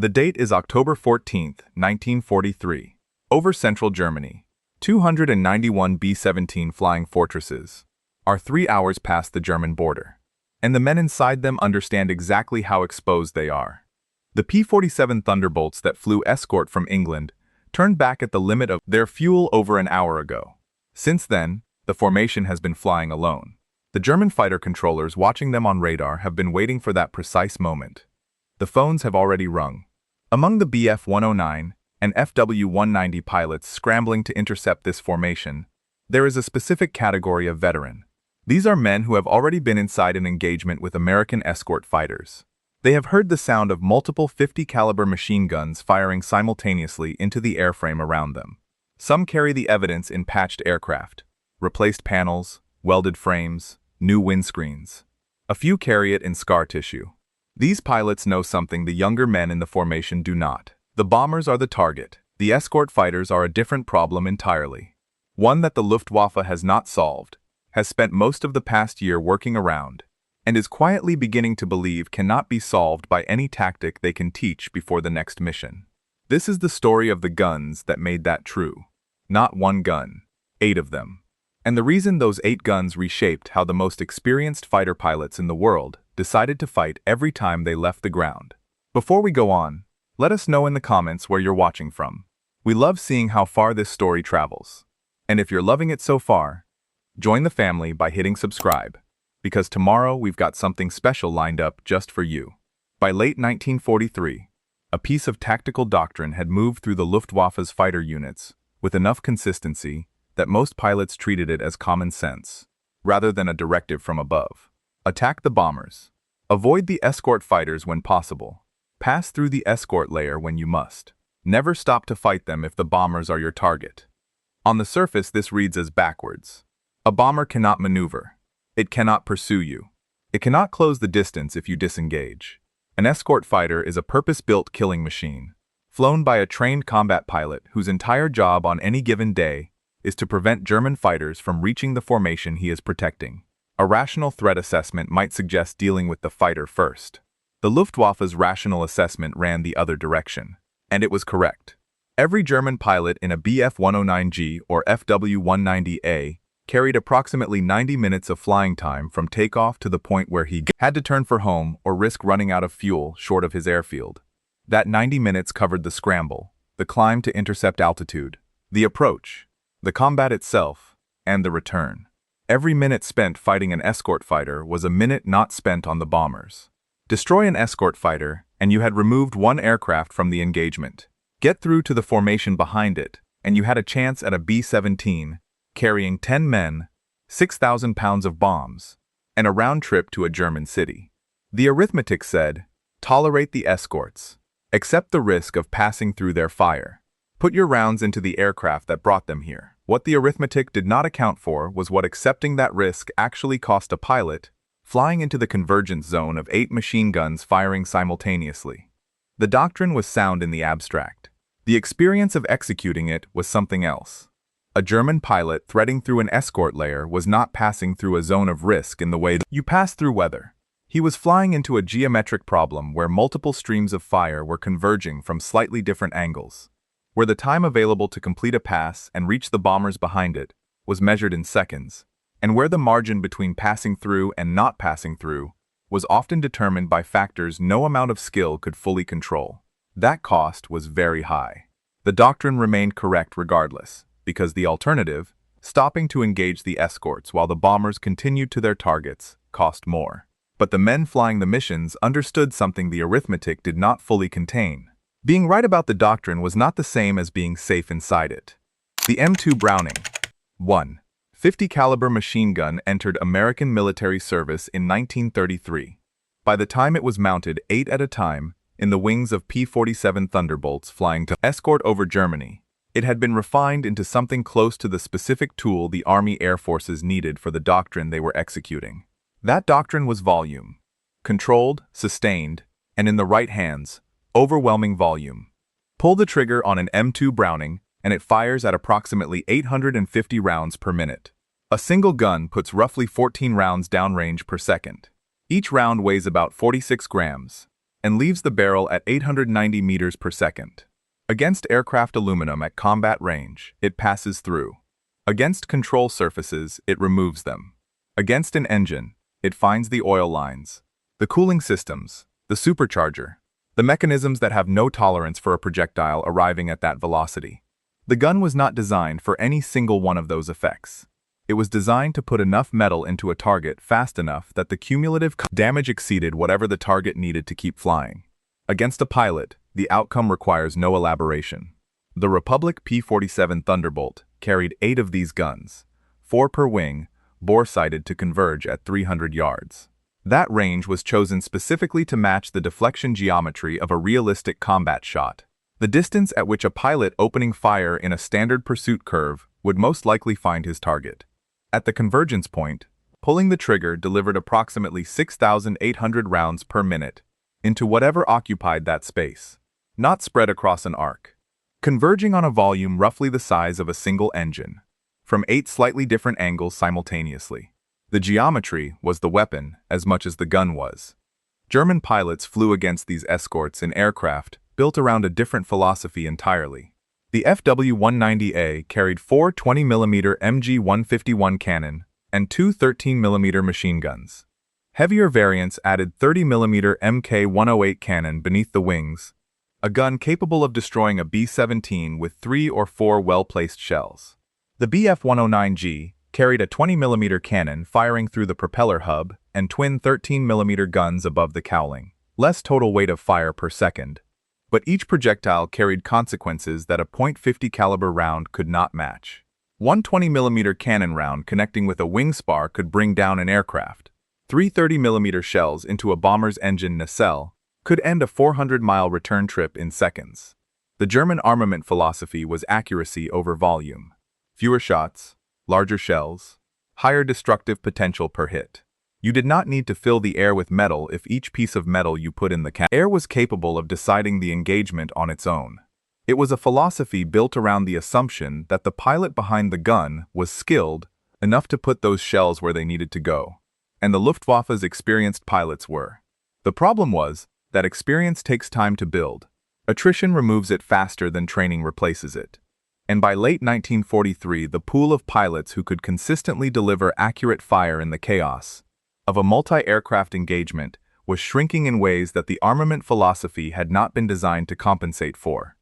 The date is October 14, 1943. Over central Germany, 291 B-17 flying fortresses are 3 hours past the German border, and the men inside them understand exactly how exposed they are. The P-47 Thunderbolts that flew escort from England turned back at the limit of their fuel over an hour ago. Since then, the formation has been flying alone. The German fighter controllers watching them on radar have been waiting for that precise moment. The phones have already rung. Among the Bf-109 and FW-190 pilots scrambling to intercept this formation, there is a specific category of veteran. These are men who have already been inside an engagement with American escort fighters. They have heard the sound of multiple 50-caliber machine guns firing simultaneously into the airframe around them. Some carry the evidence in patched aircraft, replaced panels, welded frames, new windscreens. A few carry it in scar tissue. These pilots know something the younger men in the formation do not. The bombers are the target. The escort fighters are a different problem entirely. One that the Luftwaffe has not solved, has spent most of the past year working around, and is quietly beginning to believe cannot be solved by any tactic they can teach before the next mission. This is the story of the guns that made that true. Not one gun, 8 of them. And the reason those 8 guns reshaped how the most experienced fighter pilots in the world decided to fight every time they left the ground. Before we go on, let us know in the comments where you're watching from. We love seeing how far this story travels. And if you're loving it so far, join the family by hitting subscribe, because tomorrow we've got something special lined up just for you. By late 1943, a piece of tactical doctrine had moved through the Luftwaffe's fighter units with enough consistency that most pilots treated it as common sense, rather than a directive from above. Attack the bombers. Avoid the escort fighters when possible. Pass through the escort layer when you must. Never stop to fight them if the bombers are your target. On the surface, this reads as backwards. A bomber cannot maneuver. It cannot pursue you. It cannot close the distance if you disengage. An escort fighter is a purpose-built killing machine, flown by a trained combat pilot whose entire job on any given day is to prevent German fighters from reaching the formation he is protecting. A rational threat assessment might suggest dealing with the fighter first. The Luftwaffe's rational assessment ran the other direction, and it was correct. Every German pilot in a Bf-109G or FW-190A carried approximately 90 minutes of flying time from takeoff to the point where he had to turn for home or risk running out of fuel short of his airfield. That 90 minutes covered the scramble, the climb to intercept altitude, the approach, the combat itself, and the return. Every minute spent fighting an escort fighter was a minute not spent on the bombers. Destroy an escort fighter, and you had removed one aircraft from the engagement. Get through to the formation behind it, and you had a chance at a B-17, carrying 10 men, 6,000 pounds of bombs, and a round trip to a German city. The arithmetic said, tolerate the escorts. Accept the risk of passing through their fire. Put your rounds into the aircraft that brought them here. What the arithmetic did not account for was what accepting that risk actually cost a pilot, flying into the convergence zone of 8 machine guns firing simultaneously. The doctrine was sound in the abstract. The experience of executing it was something else. A German pilot threading through an escort layer was not passing through a zone of risk in the way you pass through weather. He was flying into a geometric problem where multiple streams of fire were converging from slightly different angles, where the time available to complete a pass and reach the bombers behind it was measured in seconds, and where the margin between passing through and not passing through was often determined by factors no amount of skill could fully control. That cost was very high. The doctrine remained correct regardless, because the alternative, stopping to engage the escorts while the bombers continued to their targets, cost more. But the men flying the missions understood something the arithmetic did not fully contain. Being right about the doctrine was not the same as being safe inside it. The M2 Browning. 1. 50 caliber machine gun entered American military service in 1933. By the time it was mounted 8 at a time in the wings of P-47 Thunderbolts flying to escort over Germany, it had been refined into something close to the specific tool the Army Air Forces needed for the doctrine they were executing. That doctrine was volume. Controlled, sustained, and in the right hands, overwhelming volume. Pull the trigger on an M2 Browning, and it fires at approximately 850 rounds per minute. A single gun puts roughly 14 rounds downrange per second. Each round weighs about 46 grams. and leaves the barrel at 890 meters per second. Against aircraft aluminum at combat range, it passes through. Against control surfaces, it removes them. Against an engine, it finds the oil lines, the cooling systems, the supercharger, the mechanisms that have no tolerance for a projectile arriving at that velocity. The gun was not designed for any single one of those effects. It was designed to put enough metal into a target fast enough that the cumulative damage exceeded whatever the target needed to keep flying. Against a pilot, the outcome requires no elaboration. The Republic P-47 Thunderbolt carried 8 of these guns, 4 per wing, bore-sighted to converge at 300 yards. That range was chosen specifically to match the deflection geometry of a realistic combat shot, the distance at which a pilot opening fire in a standard pursuit curve would most likely find his target. At the convergence point, pulling the trigger delivered approximately 6,800 rounds per minute into whatever occupied that space, not spread across an arc, converging on a volume roughly the size of a single engine, from 8 slightly different angles simultaneously. The geometry was the weapon as much as the gun was. German pilots flew against these escorts in aircraft built around a different philosophy entirely. The FW-190A carried 4 20mm MG-151 cannon and 2 13mm machine guns. Heavier variants added 30mm Mk-108 cannon beneath the wings, a gun capable of destroying a B-17 with 3 or 4 well-placed shells. The Bf-109G carried a 20mm cannon firing through the propeller hub and twin 13mm guns above the cowling, less total weight of fire per second, but each projectile carried consequences that a .50 caliber round could not match. One 20mm cannon round connecting with a wing spar could bring down an aircraft. 3 30mm shells into a bomber's engine nacelle could end a 400-mile return trip in seconds. The German armament philosophy was accuracy over volume. Fewer shots, larger shells, higher destructive potential per hit. You did not need to fill the air with metal if each piece of metal you put in the cannon. Air was capable of deciding the engagement on its own. It was a philosophy built around the assumption that the pilot behind the gun was skilled enough to put those shells where they needed to go, and the Luftwaffe's experienced pilots were. The problem was that experience takes time to build. Attrition removes it faster than training replaces it. And by late 1943, the pool of pilots who could consistently deliver accurate fire in the chaos of a multi-aircraft engagement was shrinking in ways that the armament philosophy had not been designed to compensate for.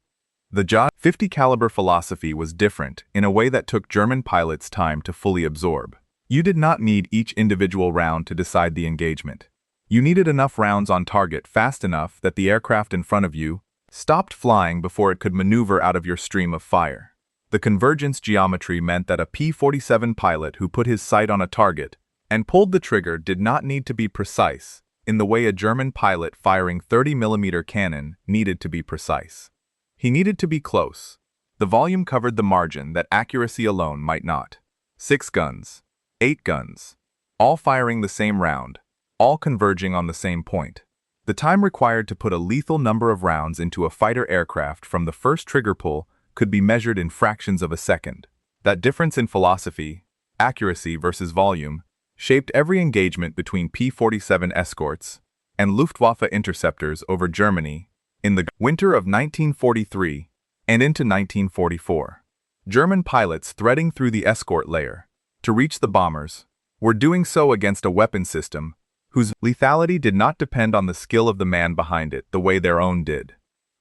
The .50 caliber philosophy was different in a way that took German pilots time to fully absorb. You did not need each individual round to decide the engagement. You needed enough rounds on target fast enough that the aircraft in front of you stopped flying before it could maneuver out of your stream of fire. The convergence geometry meant that a P-47 pilot who put his sight on a target and pulled the trigger did not need to be precise in the way a German pilot firing 30mm cannon needed to be precise. He needed to be close. The volume covered the margin that accuracy alone might not. 6 guns, 8 guns, all firing the same round, all converging on the same point. The time required to put a lethal number of rounds into a fighter aircraft from the first trigger pull could be measured in fractions of a second. That difference in philosophy, accuracy versus volume, shaped every engagement between P-47 escorts and Luftwaffe interceptors over Germany in the winter of 1943 and into 1944. German pilots threading through the escort layer to reach the bombers were doing so against a weapon system whose lethality did not depend on the skill of the man behind it the way their own did.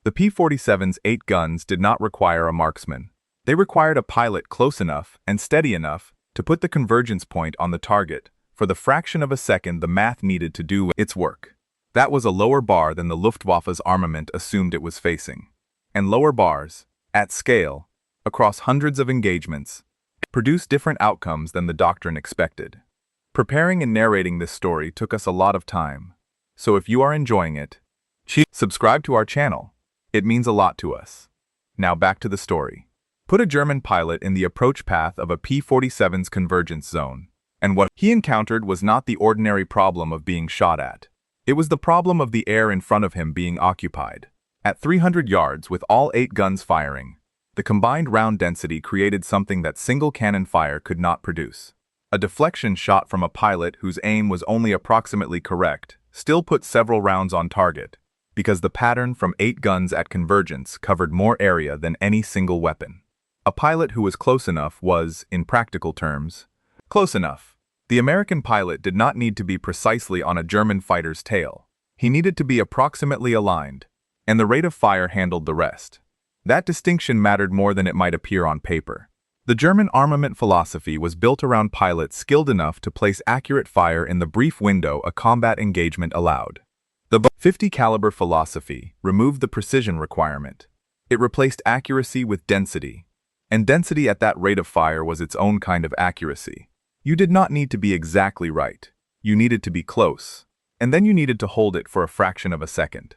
The P-47's 8 guns did not require a marksman. They required a pilot close enough and steady enough to put the convergence point on the target for the fraction of a second the math needed to do its work. That was a lower bar than the Luftwaffe's armament assumed it was facing. And lower bars, at scale, across hundreds of engagements, produce different outcomes than the doctrine expected. Preparing and narrating this story took us a lot of time, so if you are enjoying it, subscribe to our channel. It means a lot to us. Now back to the story. Put a German pilot in the approach path of a P-47's convergence zone, and what he encountered was not the ordinary problem of being shot at. It was the problem of the air in front of him being occupied. At 300 yards with all 8 guns firing, the combined round density created something that single cannon fire could not produce. A deflection shot from a pilot whose aim was only approximately correct still put several rounds on target, because the pattern from 8 guns at convergence covered more area than any single weapon. A pilot who was close enough was, in practical terms, close enough. The American pilot did not need to be precisely on a German fighter's tail. He needed to be approximately aligned, and the rate of fire handled the rest. That distinction mattered more than it might appear on paper. The German armament philosophy was built around pilots skilled enough to place accurate fire in the brief window a combat engagement allowed. The 50 caliber philosophy removed the precision requirement. It replaced accuracy with density, and density at that rate of fire was its own kind of accuracy. You did not need to be exactly right. You needed to be close, and then you needed to hold it for a fraction of a second.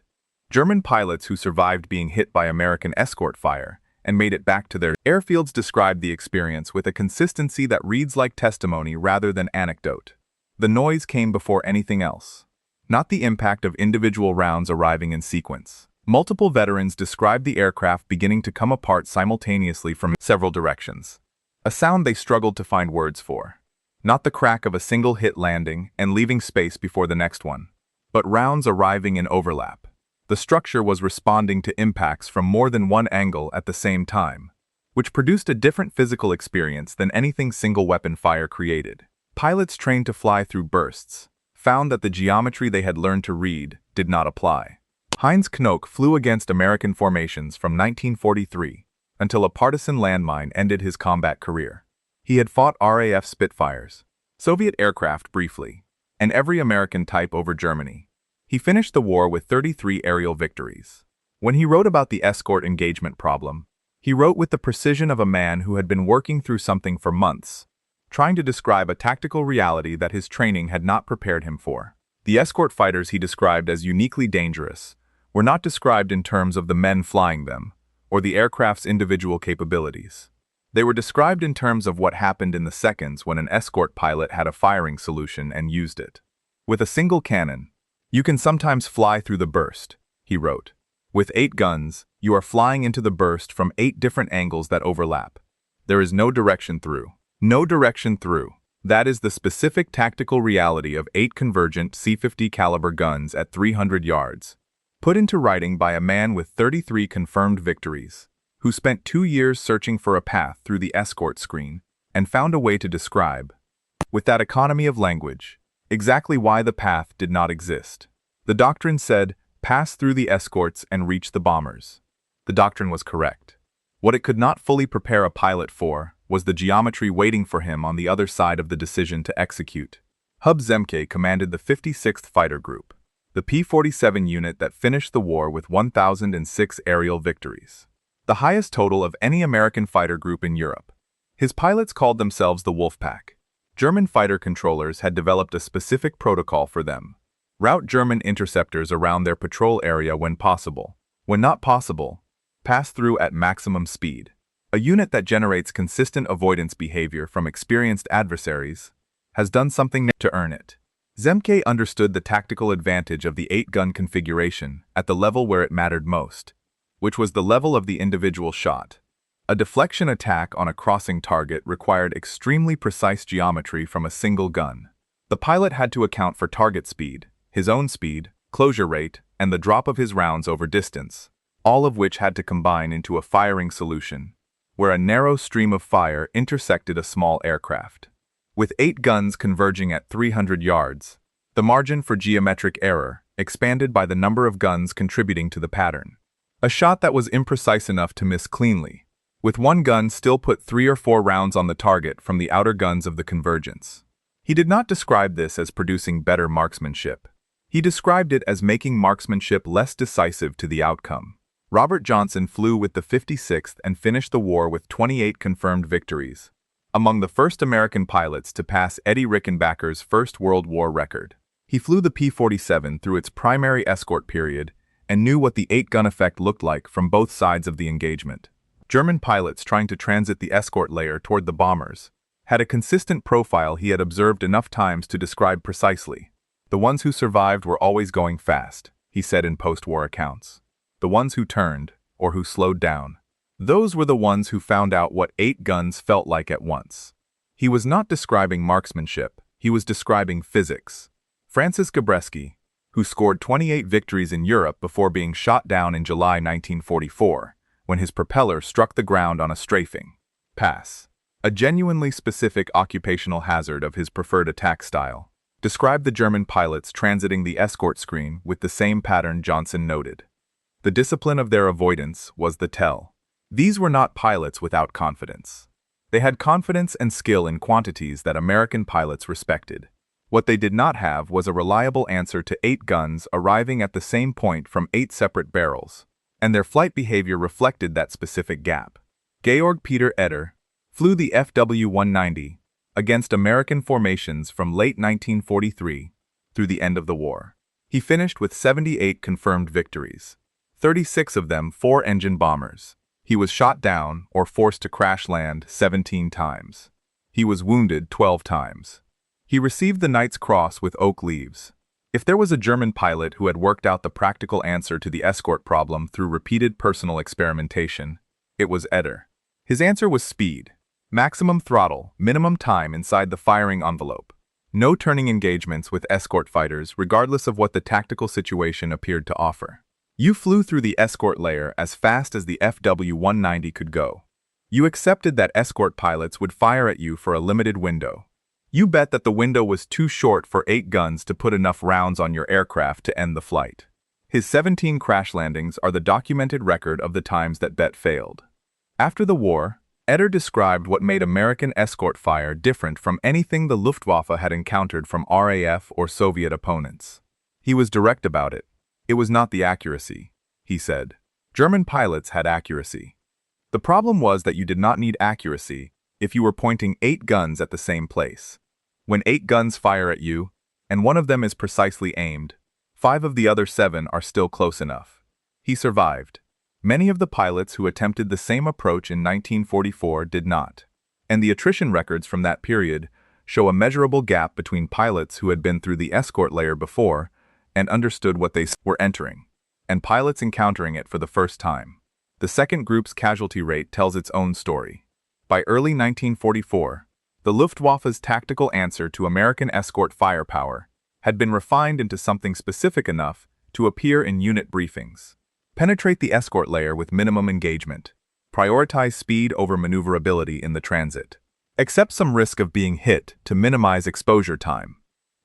German pilots who survived being hit by American escort fire and made it back to their airfields described the experience with a consistency that reads like testimony rather than anecdote. The noise came before anything else, not the impact of individual rounds arriving in sequence. Multiple veterans described the aircraft beginning to come apart simultaneously from several directions, a sound they struggled to find words for. Not the crack of a single hit landing and leaving space before the next one, but rounds arriving in overlap. The structure was responding to impacts from more than one angle at the same time, which produced a different physical experience than anything single-weapon fire created. Pilots trained to fly through bursts found that the geometry they had learned to read did not apply. Heinz Knoke flew against American formations from 1943 until a partisan landmine ended his combat career. He had fought RAF Spitfires, Soviet aircraft briefly, and every American type over Germany. He finished the war with 33 aerial victories. When he wrote about the escort engagement problem, he wrote with the precision of a man who had been working through something for months, trying to describe a tactical reality that his training had not prepared him for. The escort fighters he described as uniquely dangerous were not described in terms of the men flying them or the aircraft's individual capabilities. They were described in terms of what happened in the seconds when an escort pilot had a firing solution and used it. With a single cannon, you can sometimes fly through the burst, he wrote. With 8 guns, you are flying into the burst from 8 different angles that overlap. There is no direction through. No direction through. That is the specific tactical reality of 8 convergent C-50 caliber guns at 300 yards. Put into writing by a man with 33 confirmed victories, who spent 2 years searching for a path through the escort screen and found a way to describe, with that economy of language, exactly why the path did not exist. The doctrine said, pass through the escorts and reach the bombers. The doctrine was correct. What it could not fully prepare a pilot for was the geometry waiting for him on the other side of the decision to execute. Hub Zemke commanded the 56th Fighter Group, the P-47 unit that finished the war with 1,006 aerial victories, the highest total of any American fighter group in Europe. His pilots called themselves the Wolfpack. German fighter controllers had developed a specific protocol for them. Route German interceptors around their patrol area when possible. When not possible, pass through at maximum speed. A unit that generates consistent avoidance behavior from experienced adversaries has done something to earn it. Zemke understood the tactical advantage of the 8-gun configuration at the level where it mattered most, which was the level of the individual shot. A deflection attack on a crossing target required extremely precise geometry from a single gun. The pilot had to account for target speed, his own speed, closure rate, and the drop of his rounds over distance, all of which had to combine into a firing solution, where a narrow stream of fire intersected a small aircraft. With 8 guns converging at 300 yards, the margin for geometric error expanded by the number of guns contributing to the pattern. A shot that was imprecise enough to miss cleanly, with one gun still put 3 or 4 rounds on the target from the outer guns of the convergence. He did not describe this as producing better marksmanship. He described it as making marksmanship less decisive to the outcome. Robert Johnson flew with the 56th and finished the war with 28 confirmed victories, among the first American pilots to pass Eddie Rickenbacker's First World War record. He flew the P-47 through its primary escort period and knew what the 8-gun effect looked like from both sides of the engagement. German pilots trying to transit the escort layer toward the bombers had a consistent profile he had observed enough times to describe precisely. The ones who survived were always going fast, he said in post-war accounts. The ones who turned, or who slowed down, those were the ones who found out what 8 guns felt like at once. He was not describing marksmanship, he was describing physics. Francis Gabreski, who scored 28 victories in Europe before being shot down in July 1944, when his propeller struck the ground on a strafing pass. A genuinely specific occupational hazard of his preferred attack style, described the German pilots transiting the escort screen with the same pattern Johnson noted. The discipline of their avoidance was the tell. These were not pilots without confidence. They had confidence and skill in quantities that American pilots respected. What they did not have was a reliable answer to 8 guns arriving at the same point from 8 separate barrels, and their flight behavior reflected that specific gap. Georg-Peter flew the FW-190 against American formations from late 1943 through the end of the war. He finished with 78 confirmed victories, 36 of them 4-engine bombers. He was shot down or forced to crash land 17 times. He was wounded 12 times. He received the Knight's Cross with oak leaves. If there was a German pilot who had worked out the practical answer to the escort problem through repeated personal experimentation, it was Eder. His answer was speed. Maximum throttle, minimum time inside the firing envelope. No turning engagements with escort fighters regardless of what the tactical situation appeared to offer. You flew through the escort layer as fast as the FW-190 could go. You accepted that escort pilots would fire at you for a limited window. You bet that the window was too short for 8 guns to put enough rounds on your aircraft to end the flight. His 17 crash landings are the documented record of the times that bet failed. After the war, Eder described what made American escort fire different from anything the Luftwaffe had encountered from RAF or Soviet opponents. He was direct about it. It was not the accuracy, he said. German pilots had accuracy. The problem was that you did not need accuracy if you were pointing 8 guns at the same place. When 8 guns fire at you, and one of them is precisely aimed, 5 of the other 7 are still close enough. He survived. Many of the pilots who attempted the same approach in 1944 did not, and the attrition records from that period show a measurable gap between pilots who had been through the escort layer before and understood what they were entering, and pilots encountering it for the first time. The second group's casualty rate tells its own story. By early 1944, the Luftwaffe's tactical answer to American escort firepower had been refined into something specific enough to appear in unit briefings. Penetrate the escort layer with minimum engagement. Prioritize speed over maneuverability in the transit. Accept some risk of being hit to minimize exposure time.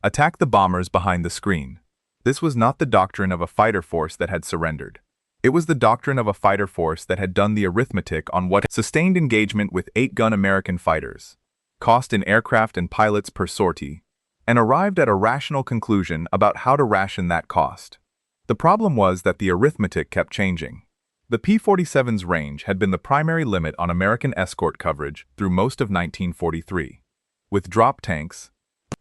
Attack the bombers behind the screen. This was not the doctrine of a fighter force that had surrendered. It was the doctrine of a fighter force that had done the arithmetic on what sustained engagement with 8-gun American fighters, cost in aircraft and pilots per sortie, and arrived at a rational conclusion about how to ration that cost. The problem was that the arithmetic kept changing. The P-47's range had been the primary limit on American escort coverage through most of 1943. With drop tanks,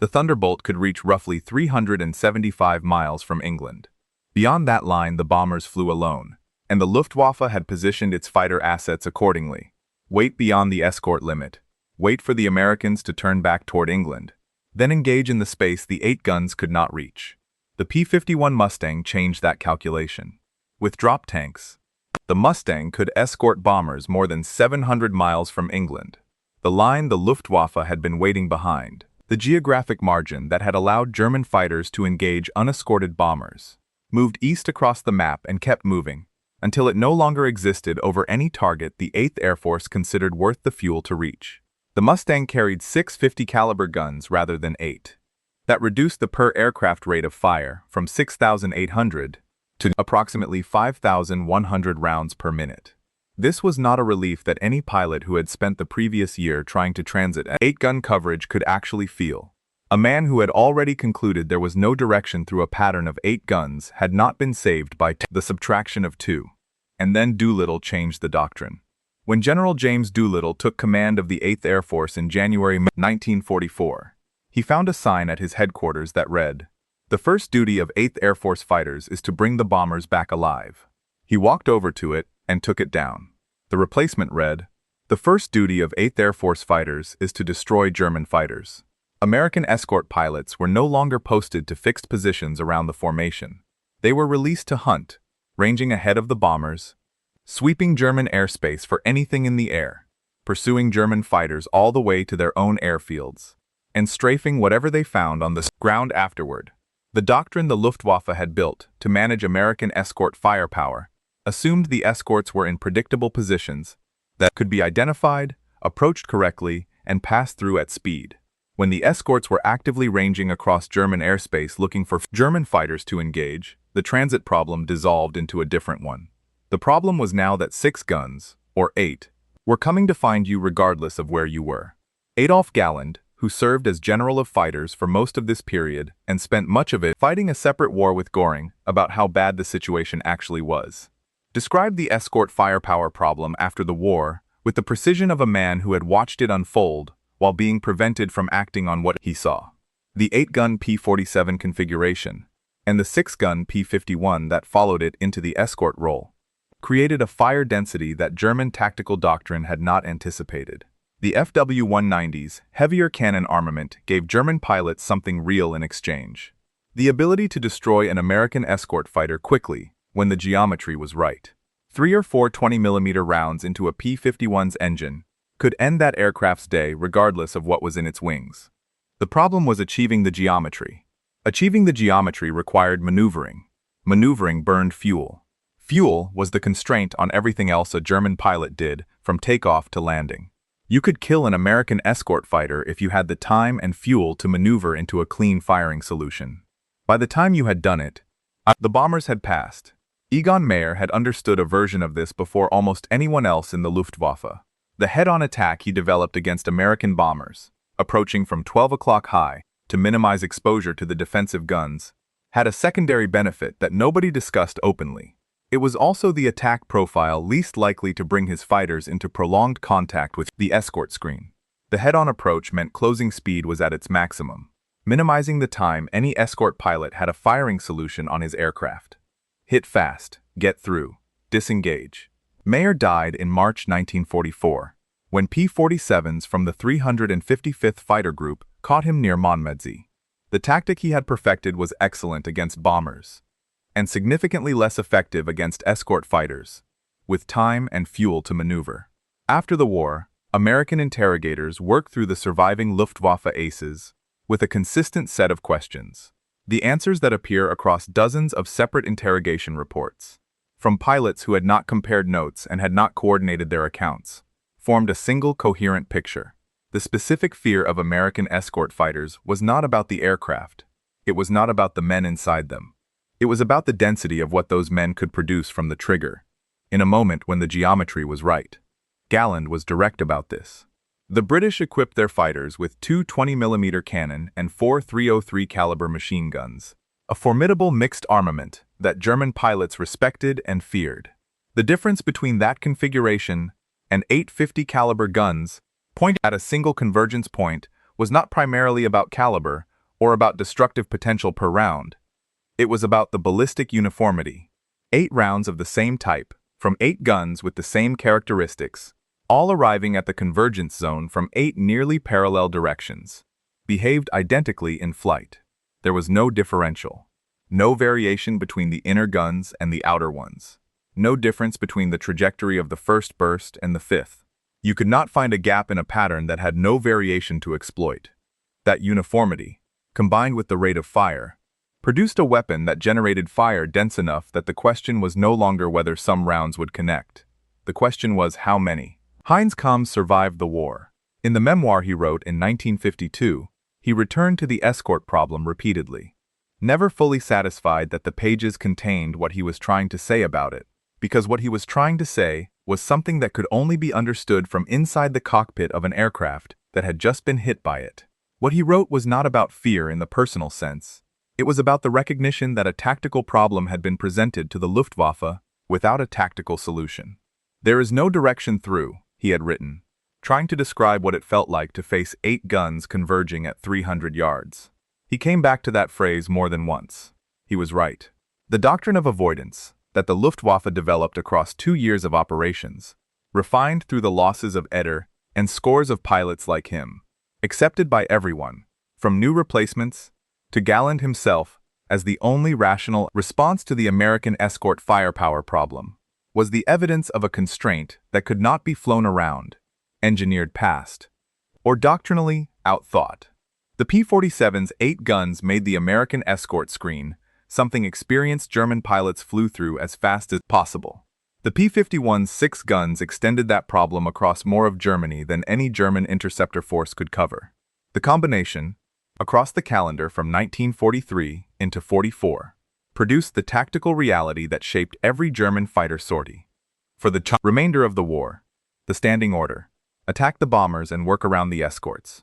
the Thunderbolt could reach roughly 375 miles from England. Beyond that line, the bombers flew alone, and the Luftwaffe had positioned its fighter assets accordingly. Wait beyond the escort limit. Wait for the Americans to turn back toward England. Then engage in the space the 8 guns could not reach. The P-51 Mustang changed that calculation. With drop tanks, the Mustang could escort bombers more than 700 miles from England. The line the Luftwaffe had been waiting behind, the geographic margin that had allowed German fighters to engage unescorted bombers, moved east across the map and kept moving, until it no longer existed over any target the 8th Air Force considered worth the fuel to reach. The Mustang carried 6 50 caliber guns rather than 8. That reduced the per-aircraft rate of fire from 6,800 to approximately 5,100 rounds per minute. This was not a relief that any pilot who had spent the previous year trying to transit at 8-gun coverage could actually feel. A man who had already concluded there was no direction through a pattern of 8 guns had not been saved by the subtraction of 2. And then Doolittle changed the doctrine. When General James Doolittle took command of the 8th Air Force in January 1944, he found a sign at his headquarters that read, "The first duty of 8th Air Force fighters is to bring the bombers back alive." He walked over to it and took it down. The replacement read, "The first duty of 8th Air Force fighters is to destroy German fighters." American escort pilots were no longer posted to fixed positions around the formation. They were released to hunt, ranging ahead of the bombers, sweeping German airspace for anything in the air, pursuing German fighters all the way to their own airfields, and strafing whatever they found on the ground afterward. The doctrine the Luftwaffe had built to manage American escort firepower assumed the escorts were in predictable positions that could be identified, approached correctly, and passed through at speed. When the escorts were actively ranging across German airspace looking for German fighters to engage, the transit problem dissolved into a different one. The problem was now that 6 guns, or 8, were coming to find you regardless of where you were. Adolf Galland, who served as general of fighters for most of this period and spent much of it fighting a separate war with Göring about how bad the situation actually was, described the escort firepower problem after the war with the precision of a man who had watched it unfold while being prevented from acting on what he saw. The 8-gun P-47 configuration and the 6-gun P-51 that followed it into the escort role created a fire density that German tactical doctrine had not anticipated. The FW-190's heavier cannon armament gave German pilots something real in exchange: the ability to destroy an American escort fighter quickly when the geometry was right. 3 or 4 20mm rounds into a P-51's engine could end that aircraft's day regardless of what was in its wings. The problem was achieving the geometry. Achieving the geometry required maneuvering. Maneuvering burned fuel. Fuel was the constraint on everything else a German pilot did from takeoff to landing. You could kill an American escort fighter if you had the time and fuel to maneuver into a clean firing solution. By the time you had done it, the bombers had passed. Egon Meyer had understood a version of this before almost anyone else in the Luftwaffe. The head-on attack he developed against American bombers, approaching from 12 o'clock high to minimize exposure to the defensive guns, had a secondary benefit that nobody discussed openly. It was also the attack profile least likely to bring his fighters into prolonged contact with the escort screen. The head-on approach meant closing speed was at its maximum, minimizing the time any escort pilot had a firing solution on his aircraft. Hit fast, get through, disengage. Meyer died in March 1944, when P-47s from the 355th Fighter Group caught him near Montmédy. The tactic he had perfected was excellent against bombers, and significantly less effective against escort fighters, with time and fuel to maneuver. After the war, American interrogators worked through the surviving Luftwaffe aces with a consistent set of questions. The answers that appear across dozens of separate interrogation reports, from pilots who had not compared notes and had not coordinated their accounts, formed a single coherent picture. The specific fear of American escort fighters was not about the aircraft. It was not about the men inside them. It was about the density of what those men could produce from the trigger, in a moment when the geometry was right. Galland was direct about this. The British equipped their fighters with 2 20mm cannon and 4 .303 caliber machine guns, a formidable mixed armament that German pilots respected and feared. The difference between that configuration and 850 caliber guns pointed at a single convergence point was not primarily about caliber or about destructive potential per round. It was about the ballistic uniformity. 8 rounds of the same type, from 8 guns with the same characteristics, all arriving at the convergence zone from 8 nearly parallel directions, behaved identically in flight. There was no differential. No variation between the inner guns and the outer ones. No difference between the trajectory of the first burst and the fifth. You could not find a gap in a pattern that had no variation to exploit. That uniformity, combined with the rate of fire, produced a weapon that generated fire dense enough that the question was no longer whether some rounds would connect. The question was how many. Heinz Knoke survived the war. In the memoir he wrote in 1952, he returned to the escort problem repeatedly, never fully satisfied that the pages contained what he was trying to say about it, because what he was trying to say was something that could only be understood from inside the cockpit of an aircraft that had just been hit by it. What he wrote was not about fear in the personal sense. It was about the recognition that a tactical problem had been presented to the Luftwaffe without a tactical solution. There is no direction through, he had written, trying to describe what it felt like to face 8 guns converging at 300 yards. He came back to that phrase more than once. He was right. The doctrine of avoidance that the Luftwaffe developed across 2 years of operations, refined through the losses of Eder and scores of pilots like him, accepted by everyone, from new replacements to Galland himself as the only rational response to the American escort firepower problem, was the evidence of a constraint that could not be flown around, engineered past, or doctrinally outthought. The P-47's 8 guns made the American escort screen, something experienced German pilots flew through as fast as possible. The P-51's 6 guns extended that problem across more of Germany than any German interceptor force could cover. The combination, across the calendar from 1943 into 44, produced the tactical reality that shaped every German fighter sortie. For the remainder of the war, the standing order, attack the bombers and work around the escorts,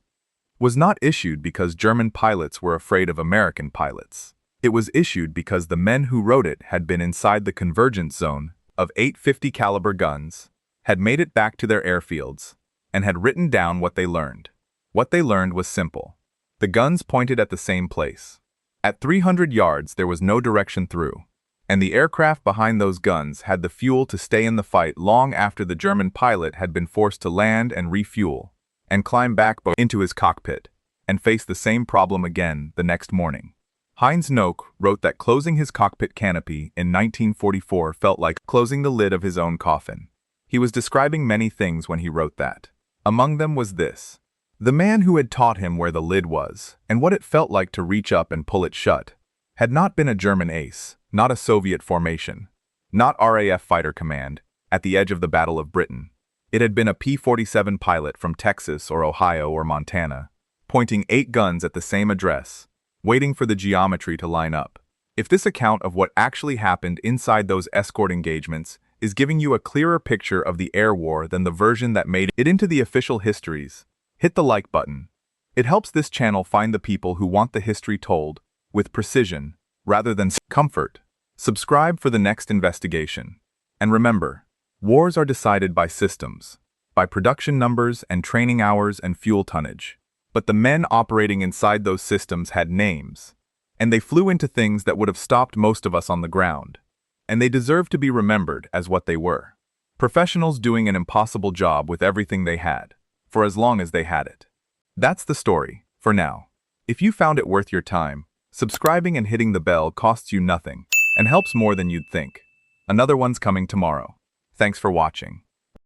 was not issued because German pilots were afraid of American pilots. It was issued because the men who wrote it had been inside the convergence zone of 850 caliber guns, had made it back to their airfields, and had written down what they learned. What they learned was simple. The guns pointed at the same place. At 300 yards there was no direction through, and the aircraft behind those guns had the fuel to stay in the fight long after the German pilot had been forced to land and refuel, and climb back into his cockpit, and face the same problem again the next morning. Heinz Knoke wrote that closing his cockpit canopy in 1944 felt like closing the lid of his own coffin. He was describing many things when he wrote that. Among them was this. The man who had taught him where the lid was, and what it felt like to reach up and pull it shut, had not been a German ace, not a Soviet formation, not RAF Fighter Command, at the edge of the Battle of Britain. It had been a P-47 pilot from Texas or Ohio or Montana, pointing 8 guns at the same address, waiting for the geometry to line up. If this account of what actually happened inside those escort engagements is giving you a clearer picture of the air war than the version that made it into the official histories, hit the like button. It helps this channel find the people who want the history told with precision rather than comfort. Subscribe for the next investigation. And remember, wars are decided by systems, by production numbers and training hours and fuel tonnage. But the men operating inside those systems had names, and they flew into things that would have stopped most of us on the ground, and they deserve to be remembered as what they were. Professionals doing an impossible job with everything they had, for as long as they had it. That's the story, for now. If you found it worth your time, subscribing and hitting the bell costs you nothing, and helps more than you'd think. Another one's coming tomorrow. Thanks for watching.